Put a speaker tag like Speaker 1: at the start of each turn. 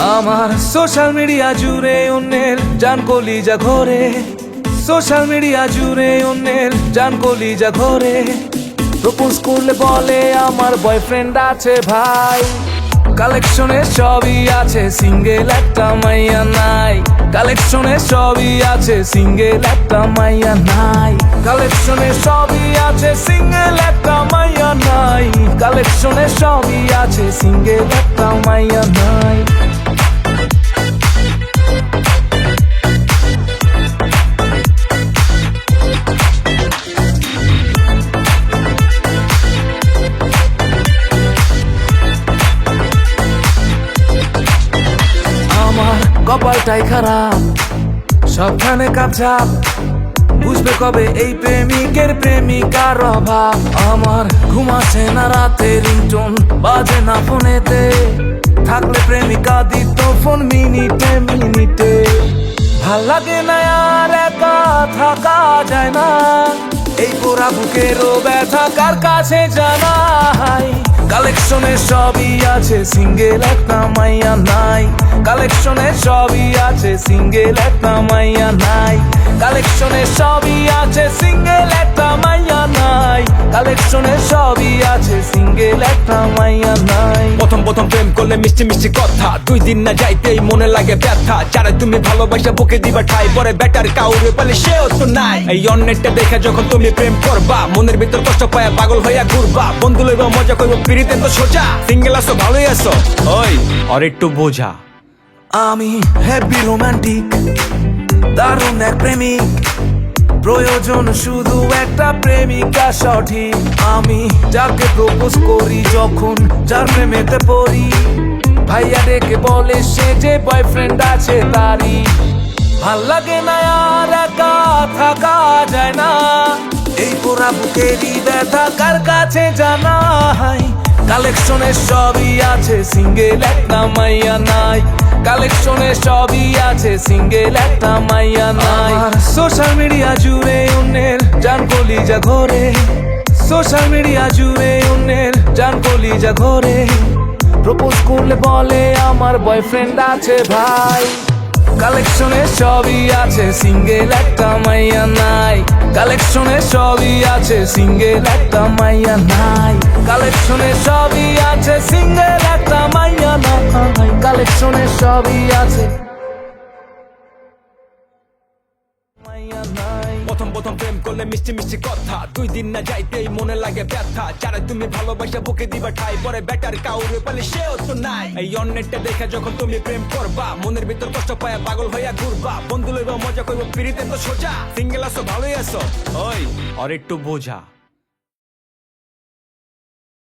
Speaker 1: আমার social media জুড়ে অন্যের জান কলিজা ঘরে, সোশ্যাল মিডিয়া জুড়ে অন্যের জান কলিজা ঘরে। প্রপোজ করলে বলে আমার বয়ফ্রেন্ড আছে ভাই, কালেকশনে সবই আছে সিঙ্গেল একটা মাইয়া নাই। কালেকশনে সবই আছে সিঙ্গেল একটা মাইয়া নাই। কালেকশনে সবই আছে সিঙ্গেল একটা মাইয়া নাই। কালেকশনে সবই আছে সিঙ্গেল একটা মাইয়া নাই। কপালটাই খারাপ, সবখানে কাপঝাপ, বুঝবে কবে এই প্রেমিকের প্রেমিকার অভাব। আমার ঘুম আসে না রাতে, রিংটোন বাজে না ফোনেতে, থাকলে প্রেমিকা দিত ফোন মিনিটে মিনিটে। ভাল লাগে না আর একা থাকা যায় না, এই পোড়া বুকেরও ব্যথা কার কাছে জানাই। কালেকশনে সবই আছে সিঙ্গেল একটা মাইয়া নাই। কালেকশনে সবই আছে সিঙ্গেল একটা মাইয়া নাই। কালেকশনে সবই আছে সিঙ্গেল একটা মাইয়া নাই। কালেকশনে সবই আছে সিঙ্গেল একটা মাইয়া নাই।
Speaker 2: প্রথম প্রথম প্রেম করলে মিষ্টি মিষ্টি কথা, 2 দিন না যাইতেই মনে লাগে ব্যথা। যারা তুমি ভালোবাসা বুকে দিবা ঠাই, পরে বেটার কাউরে পেলে সেও তো নাই। এই অন্যেরটা দেখে যখন তুমি প্রেম করবা, মনের ভিতর কষ্ট পায় পাগল হইয়া ঘুরবা। বন্ধু লইবা মজা করবো, পিড়িতে তো সোজা। সিঙ্গেল আসো ভালোই আসো, ওই আর একটু বোঝা।
Speaker 1: আমি হ্যাপি রোমান্টিক, দারুণ এক প্রেমিক, প্রয়োজন শুধু একটা প্রেমিকা সঠিক। আমি যাকে প্রপোজ করি, যখন যার প্রেমেতে পড়ি, ভাইয়া ডেকে বলে সে যে বয়ফ্রেন্ড আছে তারই। ভাল লাগে না আর একা থাকা যায় না, এই পোড়া বুকেরই ব্যথা কার কাছে জানাই। কালেকশনে সবই আছে সিঙ্গেল একটা মাইয়া নাই। কালেকশনে সবই আছে সিঙ্গেল একটা মাইয়া নাই। সোশ্যাল মিডিয়া জুড়ে অন্যের জান কলিজা ঘরে, সোশ্যাল মিডিয়া জুড়ে অন্যের জান কলিজা ঘরে। প্রপোজ করলে বলে আমার বয়ফ্রেন্ড আছে ভাই, কালেকশনে সবই আছে সিঙ্গেল একটা মাইয়া নাই। কালেকশনে সবই আছে সিঙ্গেল একটা মাইয়া নাই। কালেকশনে সবই আছে সিঙ্গেল একটা মাইয়া নাই। কালেকশনে সবই আছে মাইয়া নাই।
Speaker 2: প্রথম প্রথম প্রেম করলে মিষ্টি মিষ্টি কথা, 2 দিন না যাইতেই মনে লাগে ব্যথা। যারা তুমি ভালোবাসা বুকে দিবা ঠাই, পরে বেটার কাউরে পেলে সেও তো নাই। এই অন্যেরটা দেখে যখন তুমি প্রেম করবা, মনের ভিতর কষ্ট পায় পাগল হইয়া ঘুরবা। বন্ধু লইবা মজা করবো, পিড়িতে তো সোজা। সিঙ্গেল আসো ভালোই আসো, ওই আর একটু বোঝা।